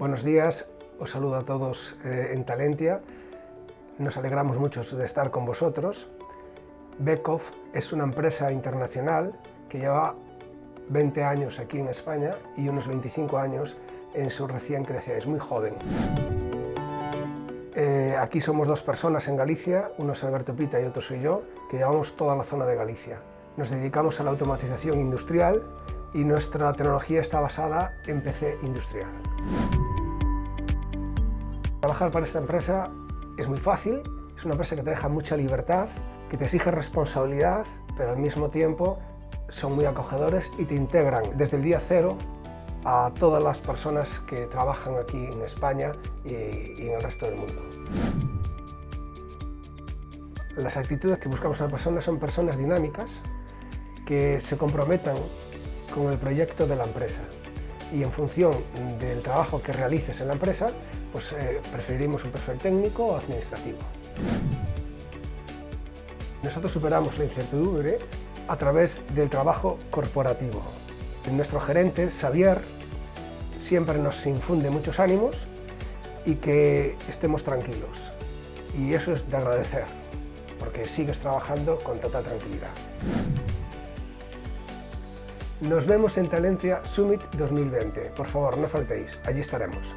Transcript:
Buenos días, os saludo a todos en Talentia. Nos alegramos mucho de estar con vosotros. Beckhoff es una empresa internacional que lleva 20 años aquí en España y unos 25 años en su recién crecida. Es muy joven. Aquí somos dos personas en Galicia, uno es Alberto Pita y otro soy yo, que llevamos toda la zona de Galicia. Nos dedicamos a la automatización industrial y nuestra tecnología está basada en PC industrial. Trabajar para esta empresa es muy fácil, es una empresa que te deja mucha libertad, que te exige responsabilidad, pero al mismo tiempo son muy acogedores y te integran desde el día cero a todas las personas que trabajan aquí en España y en el resto del mundo. Las actitudes que buscamos en la persona son personas dinámicas que se comprometan con el proyecto de la empresa y en función del trabajo que realices en la empresa, pues preferiremos un perfil técnico o administrativo. Nosotros superamos la incertidumbre a través del trabajo corporativo. Nuestro gerente, Xavier, siempre nos infunde muchos ánimos y que estemos tranquilos. Y eso es de agradecer, porque sigues trabajando con total tranquilidad. Nos vemos en Talentia Summit 2020. Por favor, no faltéis, allí estaremos.